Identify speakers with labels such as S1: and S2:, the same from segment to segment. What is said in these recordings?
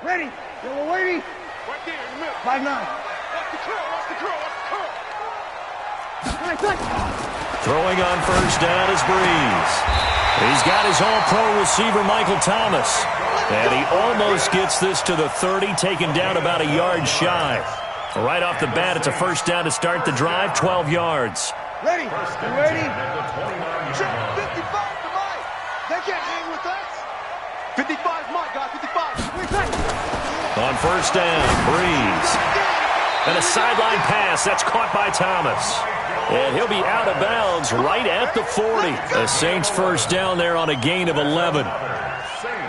S1: Ready. Yellow wavy.
S2: Right there in the middle.
S1: 5'9".
S2: Watch the curl, watch the curl, watch the curl.
S3: Throwing on first down is Breeze. He's got his all-pro receiver, Michael Thomas. And he almost gets this to the 30, taken down about a yard shy. Right off the bat, it's a first down to start the drive, 12 yards.
S1: Ready. You ready?
S2: 55 to Mike. They can't hang with us. 55 Mike, guys, 55.
S3: On first down, Breeze. And a sideline pass. That's caught by Thomas. And he'll be out of bounds right at the 40. The Saints first down there on a gain of 11.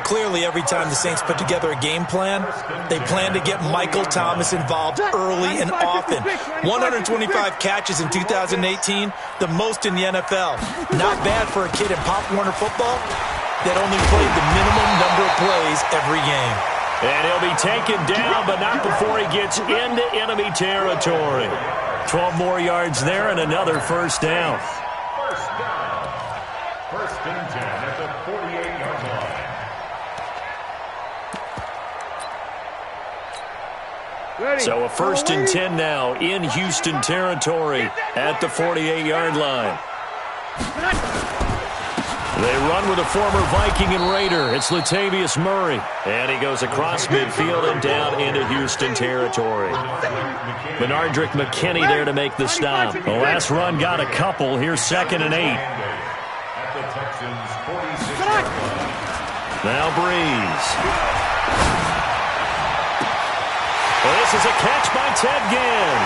S4: Clearly, every time the Saints put together a game plan, they plan to get Michael Thomas involved early and often. 125 catches in 2018, the most in the NFL. Not bad for a kid in Pop Warner football that only played the minimum number of plays every game.
S3: And he'll be taken down, but not before he gets into enemy territory. 12 more yards there and another first down.
S5: First down. First and 10 at the 48-yard line.
S1: Ready.
S3: So a first and 10 now in Houston territory at the 48-yard line. They run with a former Viking and Raider. It's Latavius Murray. And he goes across midfield and down into Houston territory. Benardrick McKinney there to make the stop. The last run got a couple. Here's 2nd and 8. Now Breeze. Well, this is a catch by Ted Ginn.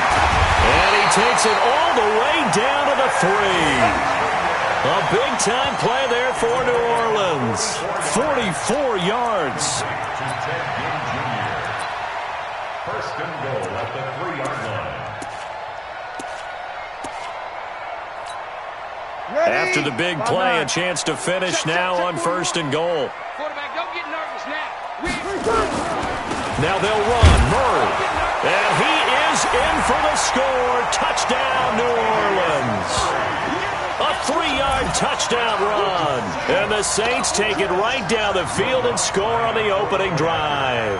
S3: And he takes it all the way down to the 3. A big-time play there for New Orleans. 44 yards.
S5: First and goal at the 3-yard line.
S3: After the big play, a chance to finish now on first and goal.
S2: Quarterback, don't get nervous now.
S3: Now they'll run. Murray. And he is in for the score. Touchdown, New Orleans. A 3-yard touchdown run. And the Saints take it right down the field and score on the opening drive.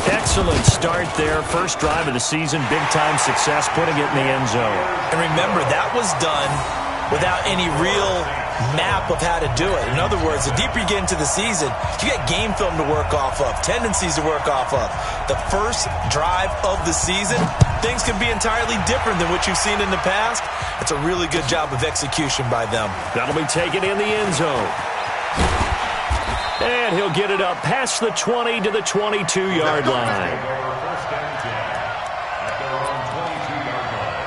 S3: Excellent start there. First drive of the season. Big-time success, putting it in the end zone.
S4: And remember, that was done without any real map of how to do it. In other words, the deeper you get into the season, you get game film to work off of, tendencies to work off of. The first drive of the season, things can be entirely different than what you've seen in the past. It's a really good job of execution by them.
S3: That'll be taken in the end zone. And he'll get it up past the 20 to the 22-yard line.
S5: First and 10 at their own 22-yard line.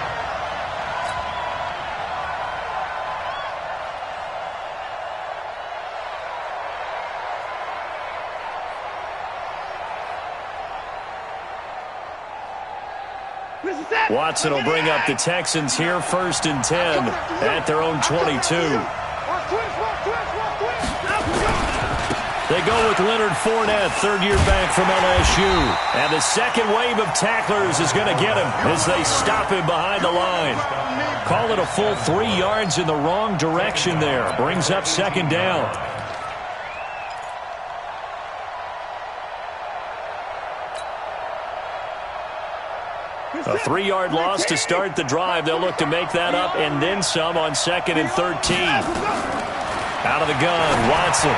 S3: Watson will bring up the Texans here, first and 10 at their own 22. They go with Leonard Fournette, third-year back from LSU. And the second wave of tacklers is going to get him as they stop him behind the line. Call it a full 3 yards in the wrong direction there. Brings up second down. A 3-yard loss to start the drive. They'll look to make that up and then some on 2nd and 13. Out of the gun, Watson.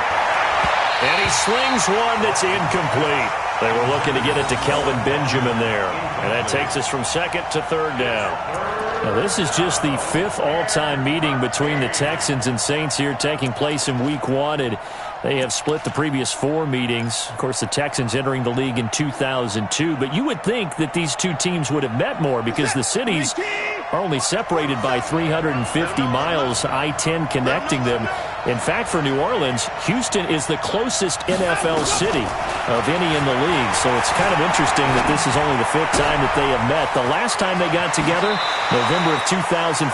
S3: And he slings one that's incomplete. They were looking to get it to Kelvin Benjamin there. And that takes us from 2nd to 3rd down. Now, this is just the 5th all-time meeting between the Texans and Saints here, taking place in Week 1. And they have split the previous 4 meetings. Of course, the Texans entering the league in 2002. But you would think that these two teams would have met more because the cities are only separated by 350 miles, I-10 connecting them. In fact, for New Orleans, Houston is the closest NFL city of any in the league. So it's kind of interesting that this is only the 5th time that they have met. The last time they got together, November of 2015,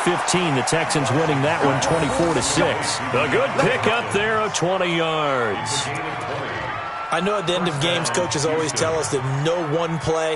S3: the Texans winning that one 24-6. A good pick up there of 20 yards.
S4: I know at the end of games, coaches always tell us that no one play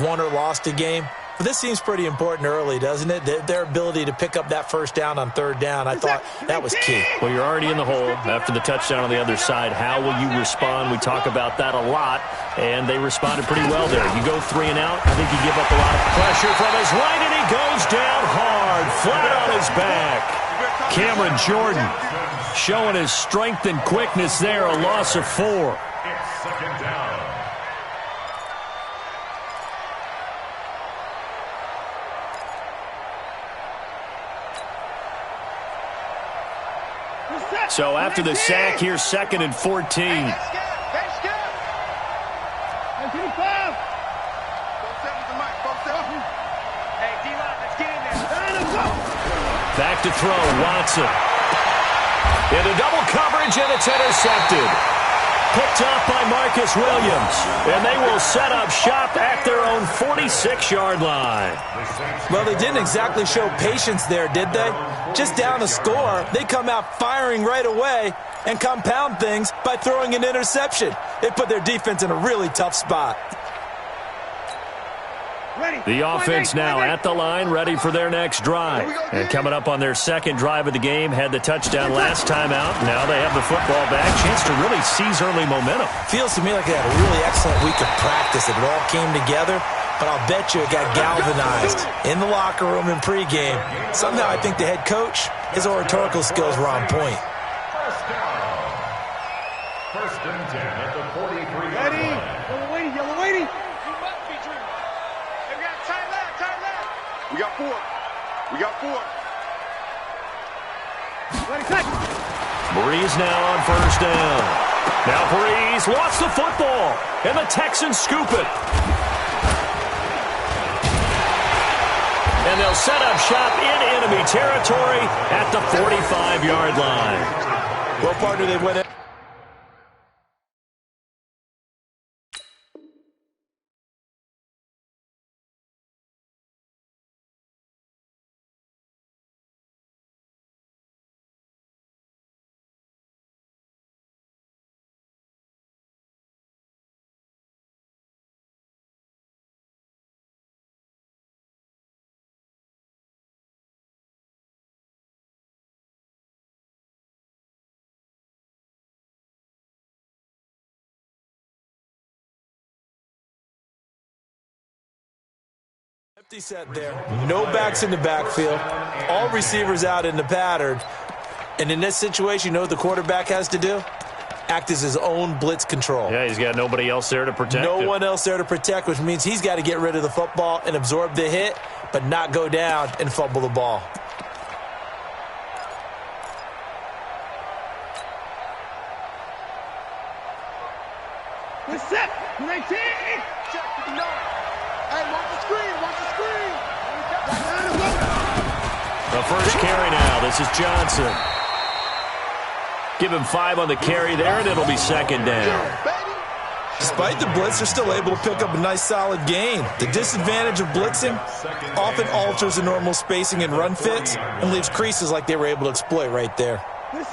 S4: won or lost a game. But this seems pretty important early, doesn't it? Their ability to pick up that first down on third down, I thought that was key.
S3: Well, you're already in the hole after the touchdown on the other side. How will you respond? We talk about that a lot, and they responded pretty well there. You go 3 and out, I think you give up a lot of pressure from his right, and he goes down hard, flat on his back. Cameron Jordan showing his strength and quickness there, a loss of 4.
S5: It's second down.
S3: So after the sack, here's 2nd and 14. Back to throw, Watson. Into double coverage, and it's intercepted. Picked up by Marcus Williams. And they will set up shop at their own 46-yard line.
S4: Well, they didn't exactly show patience there, did they? Just down a score, they come out firing right away and compound things by throwing an interception. It put their defense in a really tough spot.
S3: The offense now at the line, ready for their next drive. And coming up on their second drive of the game, had the touchdown last time out. Now they have the football back. Chance to really seize early momentum.
S4: Feels to me like they had a really excellent week of practice. It all came together, but I'll bet you it got galvanized in the locker room in pregame. Somehow I think the head coach, his oratorical skills were on point.
S5: First down. First and 10 at the 43-yard
S1: Ready?
S5: line.
S1: Yellow lady.
S2: We got 4. We got 4.
S3: Breeze now on first down. Now Breeze lost the football, and the Texans scoop it. And they'll set up shop in enemy territory at the 45-yard line.
S4: Well, partner, they went in. Empty set there. No backs in the backfield. All receivers out in the pattern. And in this situation, you know what the quarterback has to do? Act as his own blitz control.
S3: Yeah, he's got nobody else there to protect
S4: No
S3: him.
S4: one else there to protect, which means he's got to get rid of the football and absorb the hit, but not go down and fumble the ball.
S1: It's set. 19.
S2: Hey, watch the screen. Watch the screen.
S3: The first carry now. This is Johnson. Give him 5 on the carry there, and it'll be second down.
S4: Despite the blitz, they're still able to pick up a nice, solid gain. The disadvantage of blitzing often alters the normal spacing and run fits and leaves creases like they were able to exploit right there.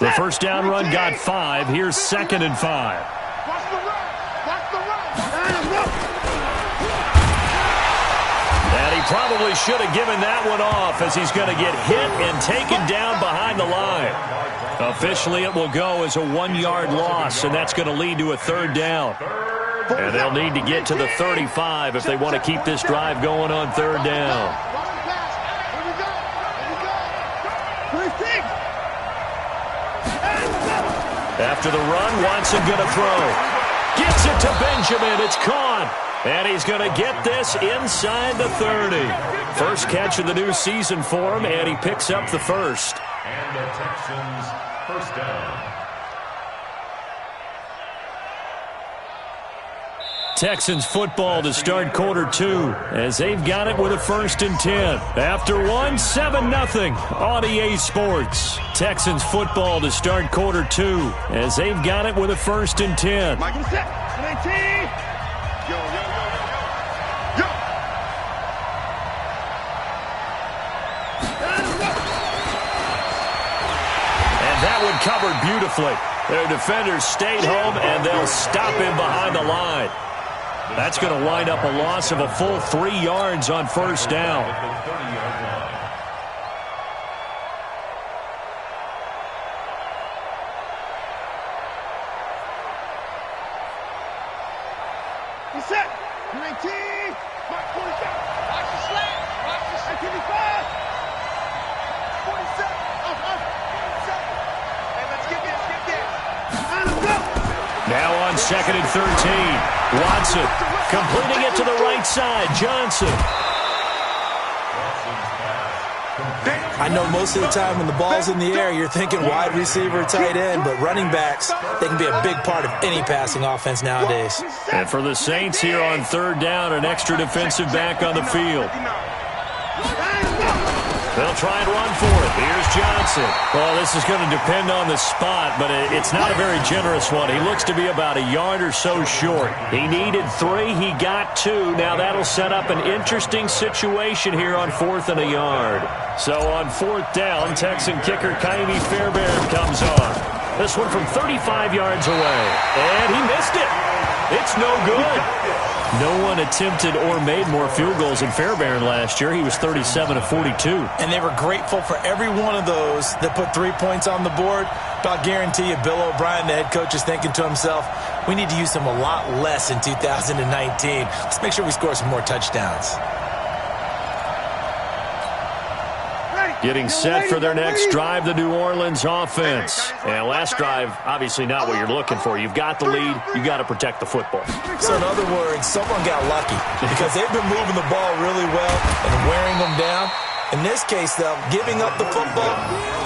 S3: The first down run got 5. Here's 2nd and 5.
S2: Watch the run. Watch the run.
S3: And he probably should have given that one off, as he's going to get hit and taken down behind the line. Officially, it will go as a 1-yard loss, and that's going to lead to a third down. And they'll need to get to the 35 if they want to keep this drive going on third down. After the run, Watson going to throw. Gets it to Benjamin. It's caught. And he's going to get this inside the 30. First catch of the new season for him, and he picks up the first.
S5: And the Texans first down.
S3: Texans football to start quarter 2 as they've got it with a 1st and 10. After 7-0 on EA Sports. Texans football to start quarter 2 as they've got it with a 1st and 10.
S2: Michael set. 19. Yo.
S3: And that one covered beautifully. Their defenders stayed home, and they'll stop him behind the line. That's going to wind up a loss of a full 3 yards on first down.
S1: He's set. 19. Mark 27. Watch the slant. Watch the slant. 55. 47. Up. 47. Hey, let's get this. Get this. On the go.
S3: Now on 2nd and 13. Watson completing it to the right side. Johnson.
S4: I know most of the time when the ball's in the air, you're thinking wide receiver, tight end, but running backs, they can be a big part of any passing offense nowadays.
S3: And for the Saints here on 3rd down, an extra defensive back on the field. They'll try and run for it. Here's Johnson. Well, this is going to depend on the spot, but it's not a very generous one. He looks to be about a yard or so short. He needed 3. He got 2. Now that'll set up an interesting situation here on 4th and a yard. So on 4th down, Texan kicker Kaimi Fairbairn comes on. This one from 35 yards away. And he missed it. It's no good. No one attempted or made more field goals than Fairbairn last year. He was 37 of 42.
S4: And they were grateful for every one of those that put 3 points on the board. But I'll guarantee you, Bill O'Brien, the head coach, is thinking to himself, we need to use them a lot less in 2019. Let's make sure we score some more touchdowns.
S3: Getting set for their next drive, the New Orleans offense. And last drive, obviously not what you're looking for. You've got the lead. You've got to protect the football.
S4: So in other words, someone got lucky because they've been moving the ball really well and wearing them down. In this case, though, giving up the football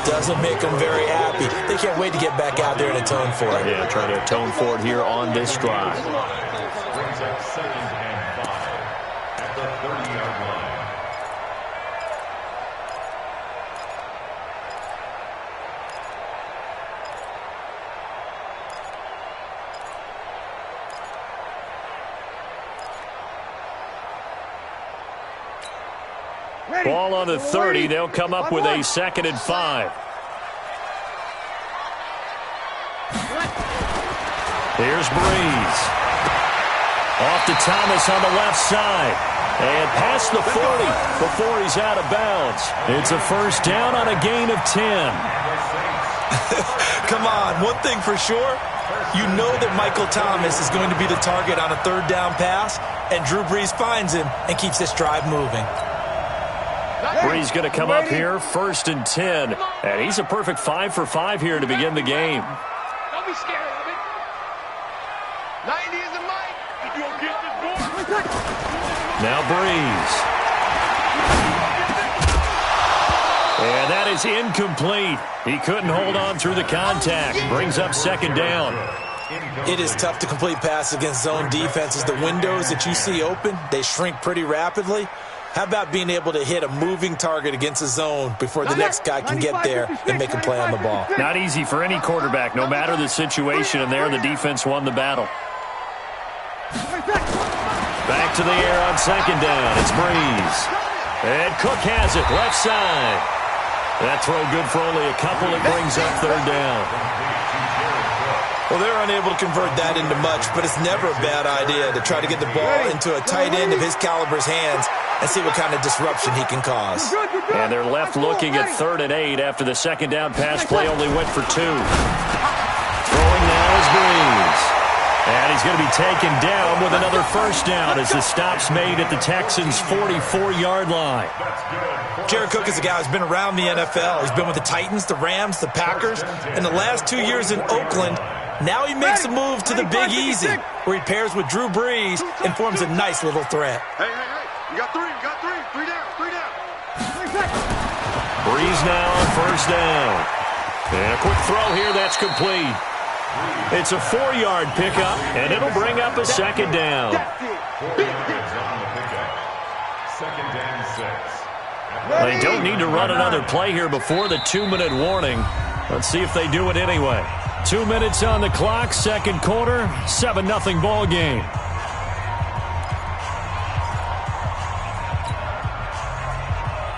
S4: doesn't make them very happy. They can't wait to get back out there and atone for it.
S3: Yeah, trying to atone for it here on this drive.
S5: Brings up 2nd and 5 at the 30-yard line.
S3: Ball on the 30. They'll come up with a 2nd and 5. Here's Breeze. Off to Thomas on the left side. And past the 40 before he's out of bounds. It's a first down on a gain of 10.
S4: Come on, one thing for sure. You know that Michael Thomas is going to be the target on a 3rd down pass, and Drew Brees finds him and keeps this drive moving.
S3: Brees going to come up here, 1st and 10. And he's a perfect 5 for 5 here to begin the game.
S1: Don't be scared of it. 90 is a mic. You don't get this ball.
S3: Now Brees. And that is incomplete. He couldn't hold on through the contact. Brings up 2nd down.
S4: It is tough to complete passes against zone defenses. The windows that you see open, they shrink pretty rapidly. How about being able to hit a moving target against a zone before the next guy can get there and make a play on the ball?
S3: Not easy for any quarterback, no matter the situation, and there the defense won the battle. Back to the air on 2nd down. It's Breeze. And Cook has it, left side. That throw good for only a couple. It brings up 3rd down.
S4: Well, they're unable to convert that into much, but it's never a bad idea to try to get the ball into a tight end of his caliber's hands and see what kind of disruption he can cause.
S3: And they're left looking at 3rd and 8 after the 2nd down pass play only went for 2. Throwing now is Breeze. And he's going to be taken down with another first down as the stop's made at the Texans' 44-yard line.
S4: Jared Cook is a guy who's been around the NFL. He's been with the Titans, the Rams, the Packers, and the last 2 years in Oakland. Now he makes a move to the Big Easy, where he pairs with Drew Brees and forms a nice little threat.
S2: Hey. You got 3. You got 3. 3 down. 3 down.
S3: Brees now on first down. And a quick throw here, that's complete. It's a 4-yard pickup, and it'll bring up a 2nd down.
S5: 2nd and 6.
S3: They don't need to run another play here before the 2-minute warning. Let's see if they do it anyway. 2 minutes on the clock, 2nd quarter, 7-0 ball game.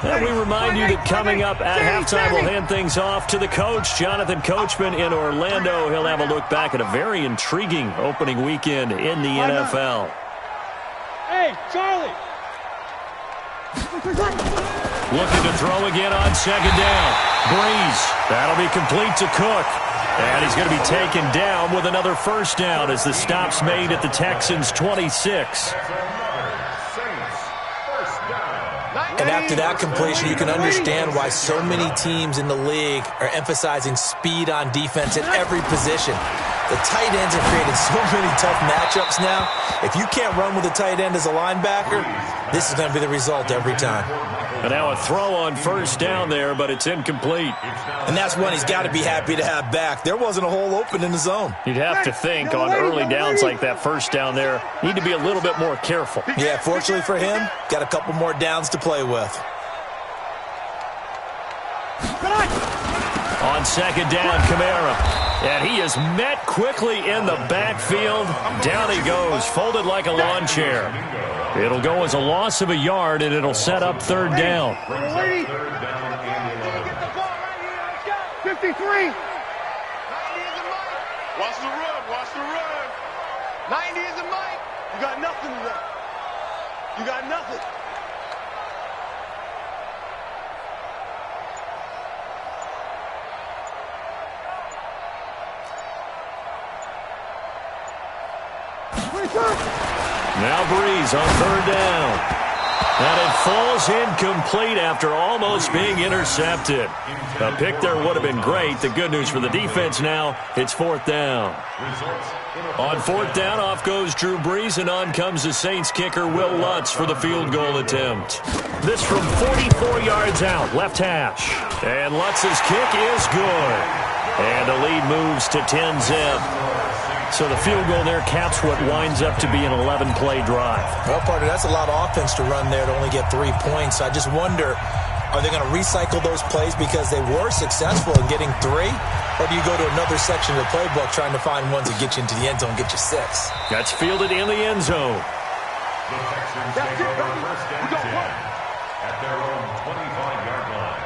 S3: And we remind you that coming up at halftime, we'll hand things off to the coach, Jonathan Coachman in Orlando. He'll have a look back at a very intriguing opening weekend in the NFL.
S1: Hey, Charlie!
S3: Looking to throw again on second down. Breeze. That'll be complete to Cook. And he's going to be taken down with another first down as the stop's made at the Texans' 26.
S4: And after that completion, you can understand why so many teams in the league are emphasizing speed on defense at every position. The tight ends have created so many tough matchups now. If you can't run with a tight end as a linebacker, this is going to be the result every time.
S3: And now a throw on first down there, but it's incomplete.
S4: And that's one he's got to be happy to have back. There wasn't a hole open in the zone.
S3: You'd have to think on early downs like that first down there, need to be a little bit more careful.
S4: Yeah, fortunately for him, got a couple more downs to play with.
S3: On second down, Kamara. And he is met quickly in the backfield. Down he goes, folded like a lawn chair. It'll go as a loss of a yard, and it'll set up third down.
S1: 53. 90 is a mic. Watch the run. Watch the run. 90 is a mic. You got nothing left. You got nothing.
S3: Now Breeze on third down. And it falls incomplete after almost being intercepted. A pick there would have been great. The good news for the defense now, it's fourth down. On fourth down, off goes Drew Brees, and on comes the Saints kicker Will Lutz for the field goal attempt. This from 44 yards out, left hash. And Lutz's kick is good. And the lead moves to 10-zip. So the field goal there caps what winds up to be an 11-play drive.
S4: Well, partner, that's a lot of offense to run there to only get 3 points. I just wonder, are they going to recycle those plays because they were successful in getting 3? Or do you go to another section of the playbook trying to find ones that get you into the end zone and get you 6?
S3: That's fielded in the end zone.
S5: The Texans take over first and 10 at their own 25-yard line.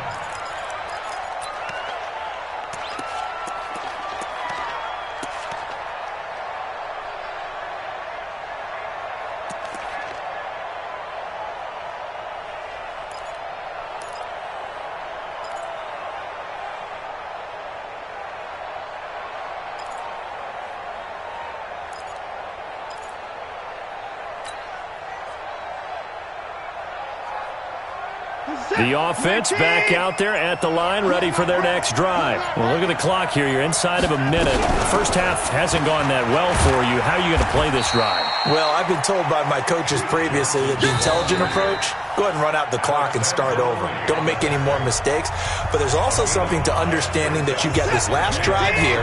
S3: The offense back out there at the line, ready for their next drive. Well, look at the clock here. You're inside of a minute. First half hasn't gone that well for you. How are you going to play this drive?
S4: Well, I've been told by my coaches previously that the intelligent approach, go ahead and run out the clock and start over. Don't make any more mistakes. But there's also something to understanding that you get this last drive here.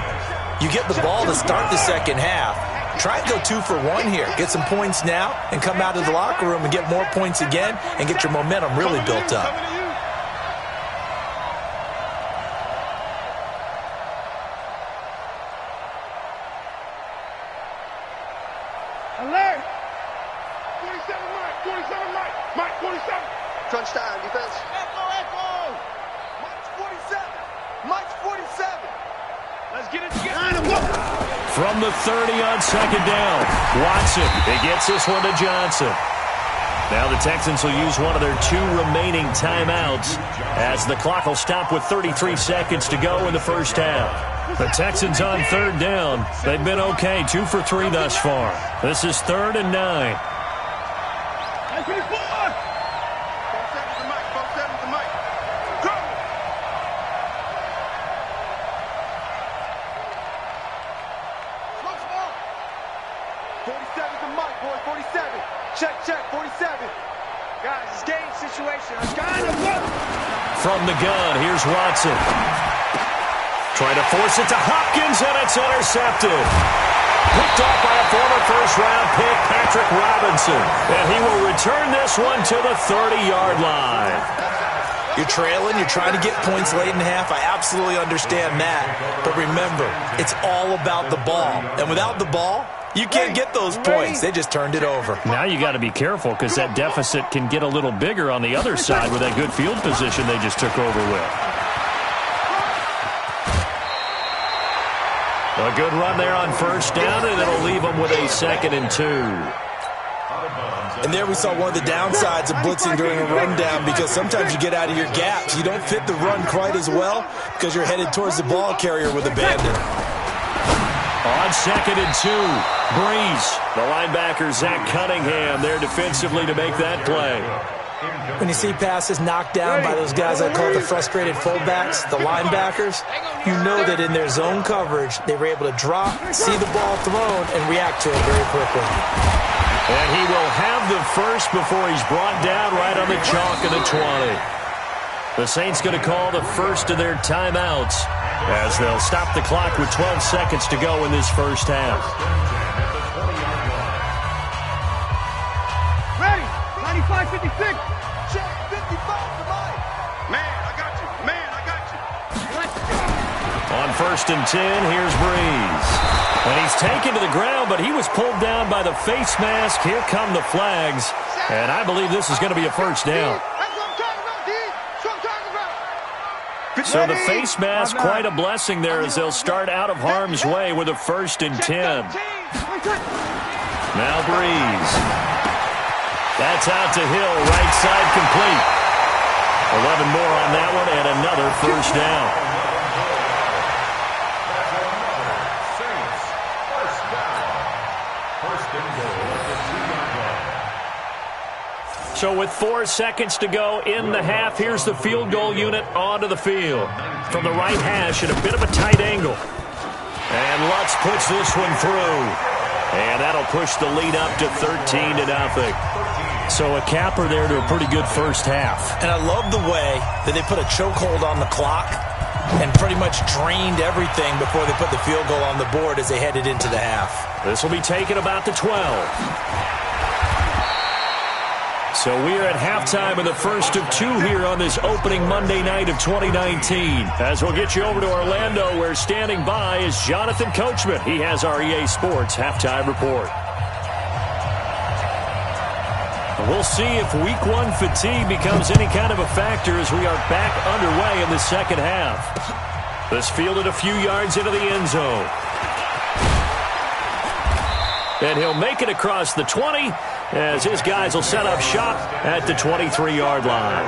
S4: You get the ball to start the second half. Try and go 2 for 1 here. Get some points now and come out of the locker room and get more points again and get your momentum really built up.
S1: Alert! 47 Mike, 47 Mike, Mike 47.
S2: Crunch time, defense.
S1: Echo!
S2: Mike's 47. Mike's 47.
S1: Let's get it together.
S3: From the 30 on second down, Watson. He gets this one to Johnson. Now the Texans will use one of their 2 remaining timeouts as the clock will stop with 33 seconds to go in the first half. The Texans on third down. They've been okay, 2 for 3 thus far. This is 3rd and 9. From the gun, here's Watson. Trying to force it to Hopkins, and it's intercepted. Picked off by a former first-round pick, Patrick Robinson. And he will return this one to the 30-yard line.
S4: You're trailing, you're trying to get points late in half. I absolutely understand that. But remember, it's all about the ball. And without the ball, you can't get those points. They just turned it over.
S3: Now you got to be careful because that deficit can get a little bigger on the other side with that good field position they just took over with. A good run there on first down, and it'll leave them with a 2nd and 2.
S4: And there we saw one of the downsides of blitzing during a rundown, because sometimes you get out of your gaps. You don't fit the run quite as well because you're headed towards the ball carrier with abandon.
S3: On 2nd and 2, Breeze. The linebacker, Zach Cunningham, there defensively to make that play.
S4: When you see passes knocked down by those guys I call the frustrated fullbacks, the linebackers, you know that in their zone coverage, they were able to drop, see the ball thrown, and react to it very quickly.
S3: And he will have the first before he's brought down right on the chalk of the 20. The Saints going to call the first of their timeouts as they'll stop the clock with 12 seconds to go in this first half.
S2: Ready? 95-56. Check 55 to Mike. Man, I got you. Man, I got you.
S3: On 1st and 10, here's Breeze. And he's taken to the ground, but he was pulled down by the face mask. Here come the flags. And I believe this is going to be a first down. So the face mask, quite a blessing there as they'll start out of harm's way with a 1st and 10. Now Breeze. That's out to Hill, right side complete. 11 more on that one and another first down. So with 4 seconds to go in the half, here's the field goal unit onto the field. From the right hash at a bit of a tight angle. And Lutz puts this one through. And that'll push the lead up to 13-0. So a capper there to a pretty good first half.
S4: And I love the way that they put a chokehold on the clock and pretty much drained everything before they put the field goal on the board as they headed into the half.
S3: This will be taken about the 12. So we are at halftime of the first of 2 here on this opening Monday night of 2019. As we'll get you over to Orlando, where standing by is Jonathan Coachman. He has our EA Sports halftime report. We'll see if Week 1 fatigue becomes any kind of a factor as we are back underway in the second half. This fielded a few yards into the end zone. And he'll make it across the 20 as his guys will set up shop at the 23-yard line.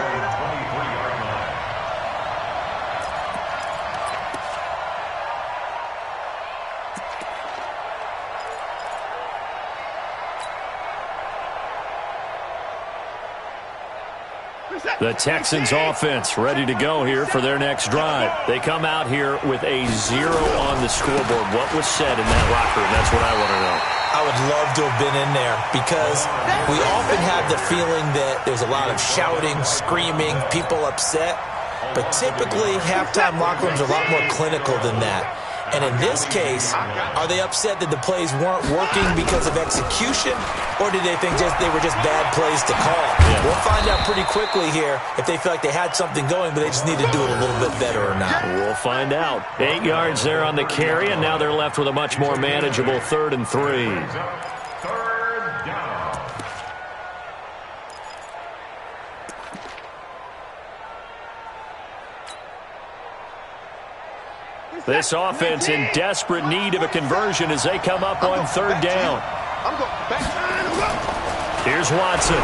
S3: The Texans offense ready to go here for their next drive. They come out here with a 0 on the scoreboard. What was said in that locker room? That's what I want to know.
S4: I would love to have been in there because we often have the feeling that there's a lot of shouting, screaming, people upset. But typically, halftime locker rooms are a lot more clinical than that. And in this case, are they upset that the plays weren't working because of execution, or did they think they were just bad plays to call? Yeah. We'll find out pretty quickly here if they feel like they had something going, but they just need to do it a little bit better or not.
S3: We'll find out. 8 yards there on the carry, and now they're left with a much more manageable 3rd and 3. This offense in desperate need of a conversion as they come up on 3rd down. Here's Watson.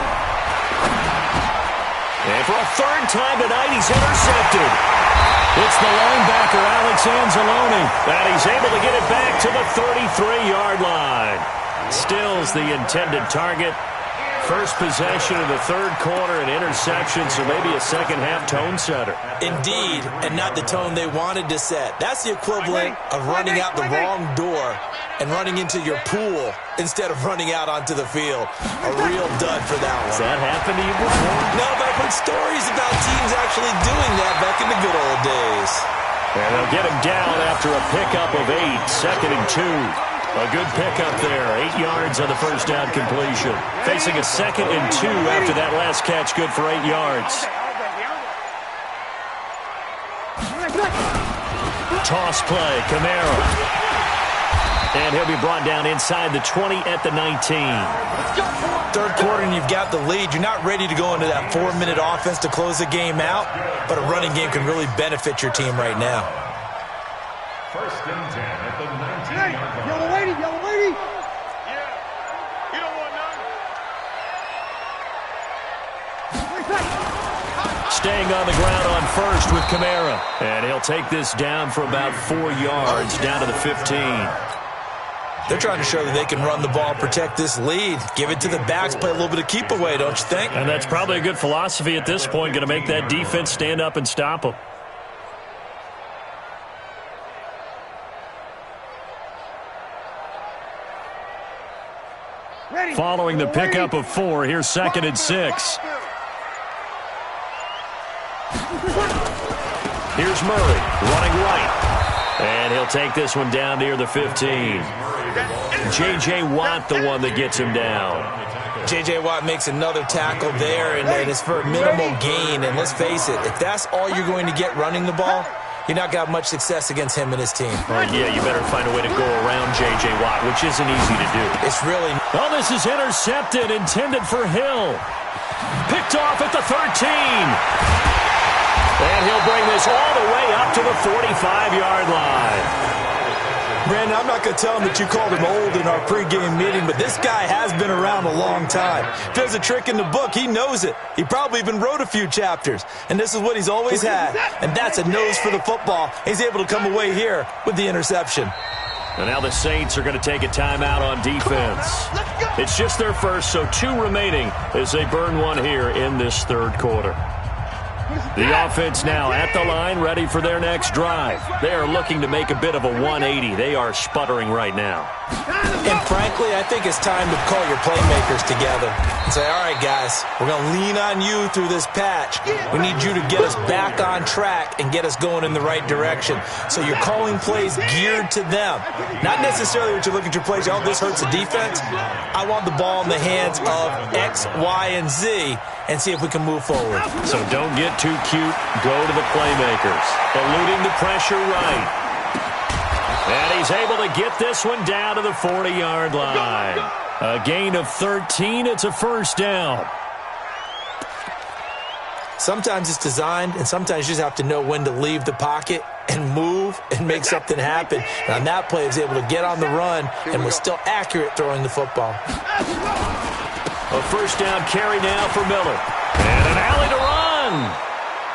S3: And for a 3rd time tonight, he's intercepted. It's the linebacker, Alex Anzalone, and he's able to get it back to the 33-yard line. Stills the intended target. First possession of the 3rd quarter, an interception, so maybe a second-half tone setter.
S4: Indeed, and not the tone they wanted to set. That's the equivalent of running out the wrong door and running into your pool instead of running out onto the field. A real dud for that one.
S3: Has that happened to you before?
S4: No, but I've heard stories about teams actually doing that back in the good old days.
S3: And they'll get him down after a pickup of 8, 2nd and 2. A good pickup there, 8 yards on the first down completion. Facing a 2nd and 2 after that last catch, good for 8 yards. Toss play, Camaro. And he'll be brought down inside the 20 at the 19.
S4: 3rd quarter and you've got the lead. You're not ready to go into that 4-minute offense to close the game out, but a running game can really benefit your team right now.
S5: 1st and 10 at the 19-yard line.
S2: Yellow lady, yellow lady.
S1: Yeah. You don't want none.
S3: staying on the ground on first with Kamara. And he'll take this down for about 4 yards, down to the 15.
S4: They're trying to show that they can run the ball, protect this lead, give it to the backs, play a little bit of keep away, don't you think?
S3: And that's probably a good philosophy at this point, going to make that defense stand up and stop them. Following the pickup of 4, here's 2nd and 6. Here's Murray running right. And he'll take this one down near the 15. J.J. Watt, the one that gets him down.
S4: J.J. Watt makes another tackle there, and it's for a minimal gain. And let's face it, if that's all you're going to get running the ball, you're not going to have much success against him and his team.
S3: Yeah, you better find a way to go around J.J. Watt, which isn't easy to do.
S4: It's really...
S3: Oh, this is intercepted, intended for Hill. Picked off at the 13. And he'll bring this all the way up to the 45-yard line.
S4: Brandon, I'm not going to tell him that you called him old in our pregame meeting, but this guy has been around a long time. If there's a trick in the book, he knows it. He probably even wrote a few chapters, and this is what he's always had, and that's a nose for the football. He's able to come away here with the interception.
S3: And now the Saints are going to take a timeout on defense. It's just their first, so 2 remaining as they burn one here in this third quarter. The offense now at the line, ready for their next drive. They are looking to make a bit of a 180. They are sputtering right now.
S4: And frankly, I think it's time to call your playmakers together and say, all right, guys, we're going to lean on you through this patch. We need you to get us back on track and get us going in the right direction. So you're calling plays geared to them. Not necessarily what you look at your plays, oh, this hurts the defense. I want the ball in the hands of X, Y, and Z and see if we can move forward.
S3: So don't get too cute. Go to the playmakers. Eluding the pressure right. And he's able to get this one down to the 40-yard line. A gain of 13. It's a first down.
S4: Sometimes it's designed, and sometimes you just have to know when to leave the pocket and move and make something happen. And on that play, he was able to get on the run and was still accurate throwing the football.
S3: A first down carry now for Miller. And an alley to run.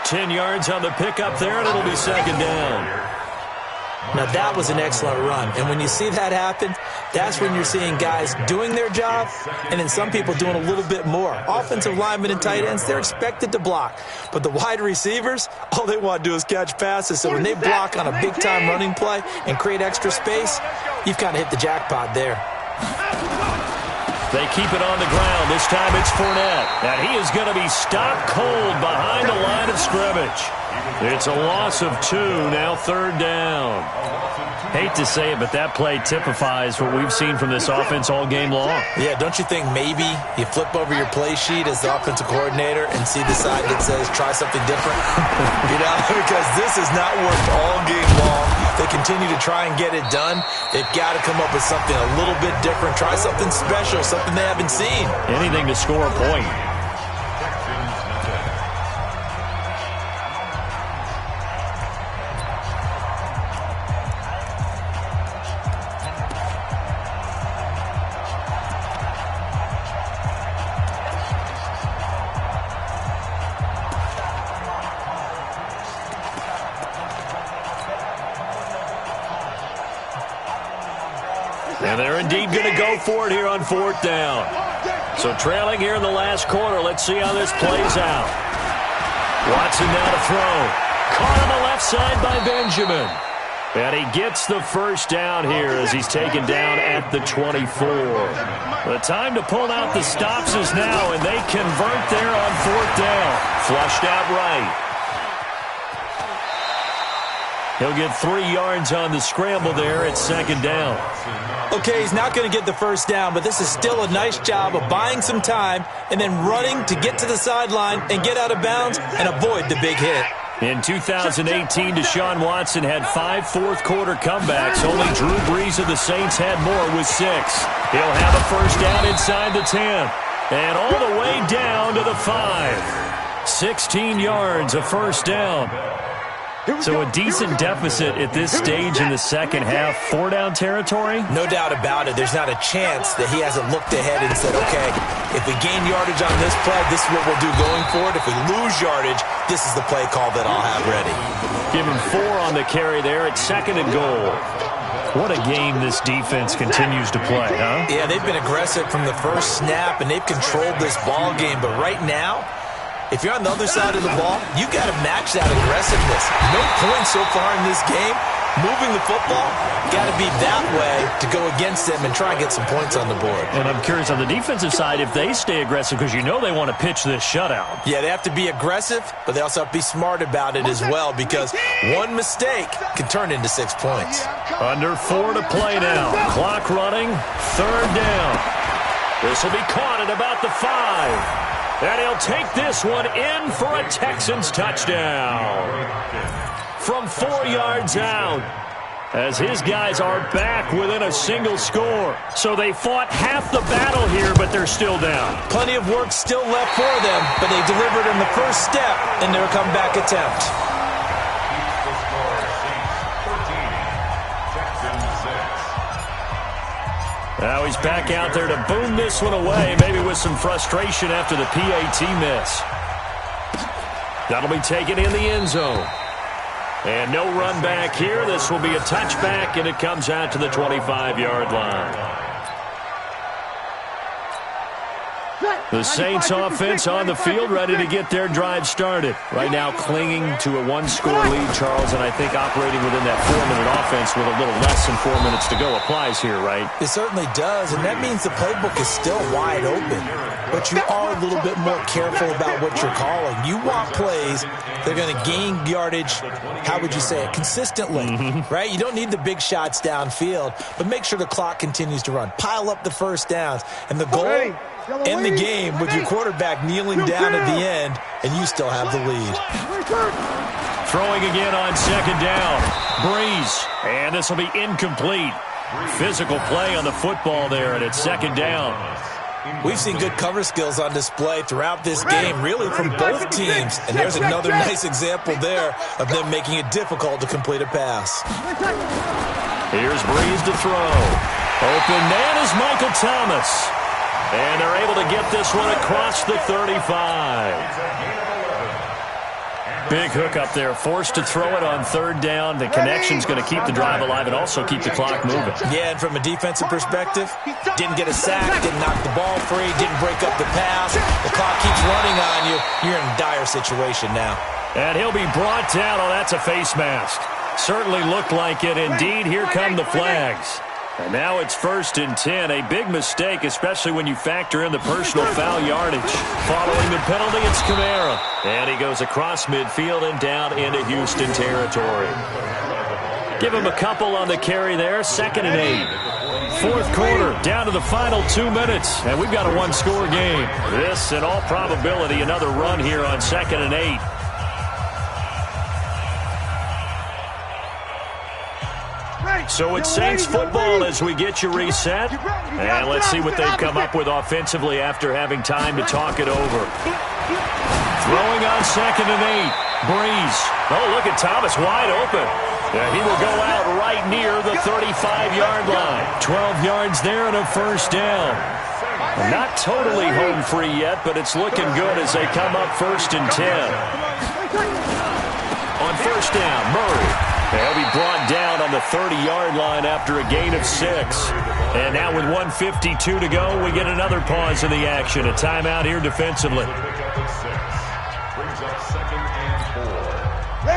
S3: 10 yards on the pickup there, and it'll be second down.
S4: Now, that was an excellent run. And when you see that happen, that's when you're seeing guys doing their job and then some people doing a little bit more. Offensive linemen and tight ends, they're expected to block. But the wide receivers, all they want to do is catch passes. So when they block on a big-time running play and create extra space, you've kind of hit the jackpot there.
S3: They keep it on the ground. This time it's Fournette. And he is going to be stopped cold behind the line of scrimmage. It's a loss of 2, now third down. Hate to say it, but that play typifies what we've seen from this offense all game long.
S4: Yeah, don't you think maybe you flip over your play sheet as the offensive coordinator and see the side that says try something different? Because this has not worked all game long. They continue to try and get it done. They've got to come up with something a little bit different. Try something special, something they haven't seen.
S3: Anything to score a point. And they're indeed going to go for it here on fourth down. So trailing here in the last quarter. Let's see how this plays out. Watson now to throw. Caught on the left side by Benjamin. And he gets the first down here as he's taken down at the 24. The time to pull out the stops is now, and they convert there on fourth down. Flushed out right. He'll get 3 yards on the scramble there at second down.
S4: Okay, he's not going to get the first down, but this is still a nice job of buying some time and then running to get to the sideline and get out of bounds and avoid the big hit.
S3: In 2018, Deshaun Watson had 5 fourth-quarter comebacks. Only Drew Brees of the Saints had more with 6. He'll have a first down inside the 10. And all the way down to the 5. 16 yards, a first down. So a decent deficit at this stage in the second half. 4-down territory?
S4: No doubt about it. There's not a chance that he hasn't looked ahead and said, okay, if we gain yardage on this play, this is what we'll do going forward. If we lose yardage, this is the play call that I'll have ready.
S3: Give him 4 on the carry there at 2nd and goal. What a game this defense continues to play, huh?
S4: Yeah, they've been aggressive from the first snap, and they've controlled this ball game. But right now, if you're on the other side of the ball, you got to match that aggressiveness. No points so far in this game. Moving the football, got to be that way to go against them and try and get some points on the board.
S3: And I'm curious on the defensive side if they stay aggressive, because you know they want to pitch this shutout.
S4: Yeah, they have to be aggressive, but they also have to be smart about it as well, because one mistake can turn into 6 points.
S3: Under 4 to play now. Clock running. 3rd down. This will be caught at about the 5. And he'll take this one in for a Texans touchdown. From 4 yards out, as his guys are back within a single score. So they fought half the battle here, but they're still down.
S4: Plenty of work still left for them, but they delivered in the first step in their comeback attempt.
S3: Now he's back out there to boom this one away, maybe with some frustration after the PAT miss. That'll be taken in the end zone. And no run back here. This will be a touchback, and it comes out to the 25-yard line. The Saints offense on the field, ready to get their drive started. Right now clinging to a 1-score lead, Charles, and I think operating within that 4-minute offense with a little less than 4 minutes to go applies here, right?
S4: It certainly does, and that means the playbook is still wide open. But you are a little bit more careful about what you're calling. You want plays that are going to gain yardage, how would you say it, consistently, right? You don't need the big shots downfield, but make sure the clock continues to run. Pile up the first downs, and the goal, end the game with your quarterback kneeling down at the end, and you still have the lead.
S3: Throwing again on 2nd down. Breeze, and this will be incomplete. Physical play on the football there, and it's 2nd down.
S4: We've seen good cover skills on display throughout this game, really from both teams. And there's another nice example there of them making it difficult to complete a pass.
S3: Here's Breeze to throw. Open man is Michael Thomas. And they're able to get this one across the 35. Big hook up there, forced to throw it on 3rd down. The connection's going to keep the drive alive and also keep the clock moving.
S4: Yeah, and from a defensive perspective, didn't get a sack, didn't knock the ball free, didn't break up the pass. The clock keeps running on you. You're in a dire situation now.
S3: And he'll be brought down. Oh, that's a face mask. Certainly looked like it. Indeed, here come the flags. And now it's 1st and 10. A big mistake, especially when you factor in the personal foul yardage. Following the penalty, it's Kamara. And he goes across midfield and down into Houston territory. Give him a couple on the carry there. 2nd and 8. 4th quarter, down to the final 2 minutes. And we've got a 1-score game. This, in all probability, another run here on 2nd and 8. So it's Saints football as we get you reset. And let's see what they've come up with offensively after having time to talk it over. Throwing on 2nd and 8. Breeze. Oh, look at Thomas wide open. Yeah, he will go out right near the 35-yard line. 12 yards there and a 1st down. Not totally home free yet, but it's looking good as they come up 1st and 10. On 1st down, Murray. They'll be brought down on the 30-yard line after a gain of 6. And now with 1:52 to go, we get another pause in the action. A timeout here defensively.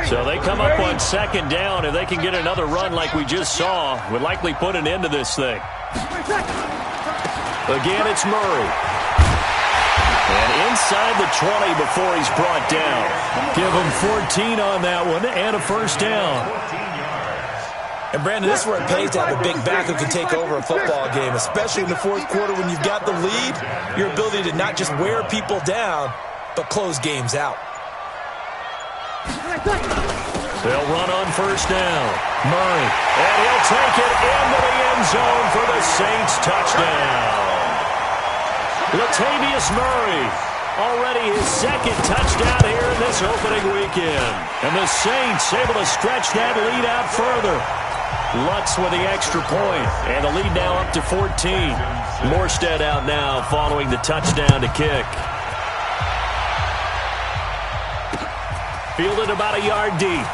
S3: So they come up on 2nd down. If they can get another run like we just saw, would likely put an end to this thing. Again, it's Murray. And inside the 20 before he's brought down. Give him 14 on that one and a 1st down.
S4: And, Brandon, this is where it pays to have a big back who can take over a football game, especially in the 4th quarter when you've got the lead, your ability to not just wear people down, but close games out.
S3: They'll run on 1st down. Murray. And he'll take it into the end zone for the Saints touchdown. Latavius Murray. Already his second touchdown here in this opening weekend. And the Saints able to stretch that lead out further. Lutz with the extra point, and the lead now up to 14. Morstead out now following the touchdown to kick. Fielded about a yard deep.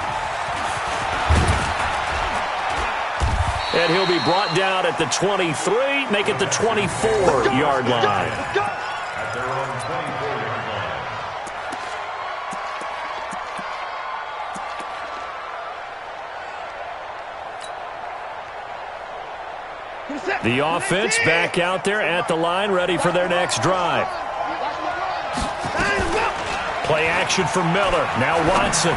S3: And he'll be brought down at the 23, make it the 24-yard line.
S5: At their own 24-yard line.
S3: The offense back out there at the line, ready for their next drive. Play action for Miller. Now Watson.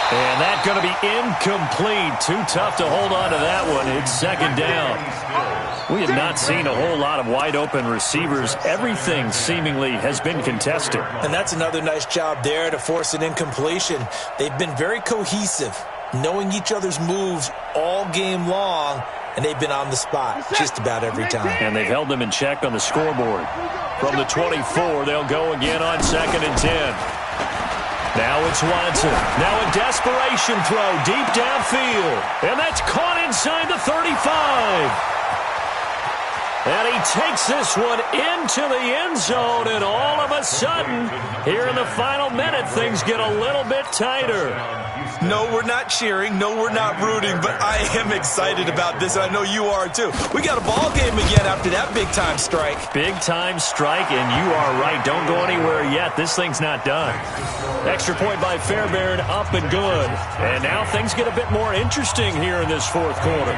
S3: And that's going to be incomplete. Too tough to hold on to that one. It's second down. We have not seen a whole lot of wide-open receivers. Everything seemingly has been contested.
S4: And that's another nice job there to force an incompletion. They've been very cohesive, knowing each other's moves all game long, and they've been on the spot just about every time.
S3: And they've held them in check on the scoreboard. From the 24, they'll go again on 2nd and 10. Now it's Watson. Now a desperation throw deep downfield. And that's caught inside the 35. And he takes this one into the end zone. And all of a sudden, here in the final minute, things get a little bit tighter.
S4: No, we're not cheering. No, we're not rooting. But I am excited about this. I know you are, too. We got a ball game again after that big-time strike.
S3: Big-time strike, and you are right. Don't go anywhere yet. This thing's not done. Extra point by Fairbairn, up and good. And now things get a bit more interesting here in this fourth quarter.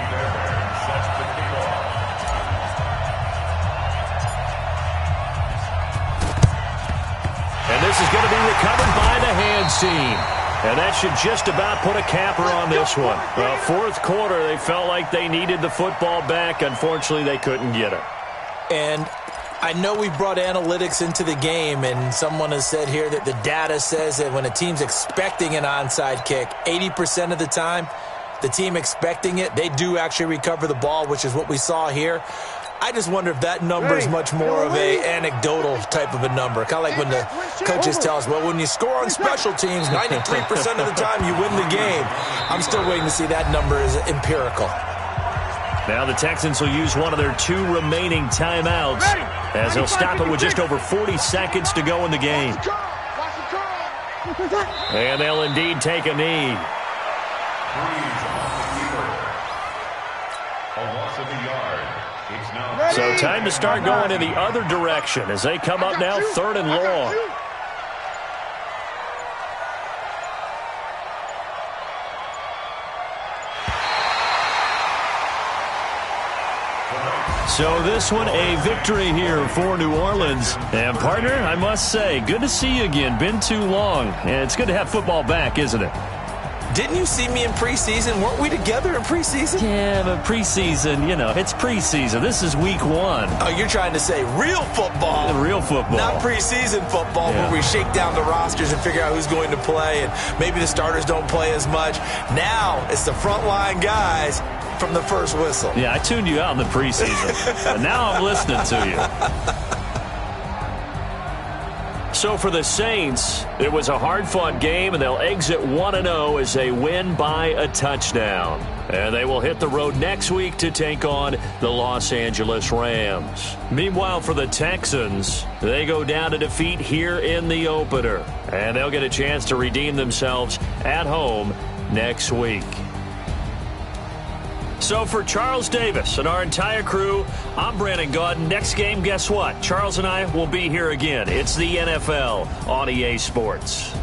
S3: And this is going to be recovered by the hands team. And that should just about put a capper on this one. Well, fourth quarter, they felt like they needed the football back. Unfortunately, they couldn't get it.
S4: And I know we brought analytics into the game, and someone has said here that the data says that when a team's expecting an onside kick, 80% of the time, the team expecting it, they do actually recover the ball, which is what we saw here. I just wonder if that number is much more of a anecdotal type of a number. Kind of like when the coaches tell us, well, when you score on special teams, 93% of the time you win the game. I'm still waiting to see that number is empirical.
S3: Now the Texans will use one of their 2 remaining timeouts as they'll stop it with just over 40 seconds to go in the game. And they'll indeed take a knee.
S5: A loss of a yard.
S3: So time to start going in the other direction as they come up now 3rd and long. So this one a victory here for New Orleans. And partner, I must say, good to see you again. Been too long. And it's good to have football back, isn't it?
S4: Didn't you see me in preseason? Weren't we together in preseason?
S3: Yeah, but preseason, you know, it's preseason. This is week 1.
S4: Oh, you're trying to say real football.
S3: Real football.
S4: Not preseason football where we shake down the rosters and figure out who's going to play, and maybe the starters don't play as much. Now it's the frontline guys from the first whistle.
S3: Yeah, I tuned you out in the preseason. And now I'm listening to you. So for the Saints, it was a hard-fought game, and they'll exit 1-0 as they win by a touchdown. And they will hit the road next week to take on the Los Angeles Rams. Meanwhile, for the Texans, they go down to defeat here in the opener. And they'll get a chance to redeem themselves at home next week. So for Charles Davis and our entire crew, I'm Brandon Gaudin. Next game, guess what? Charles and I will be here again. It's the NFL on EA Sports.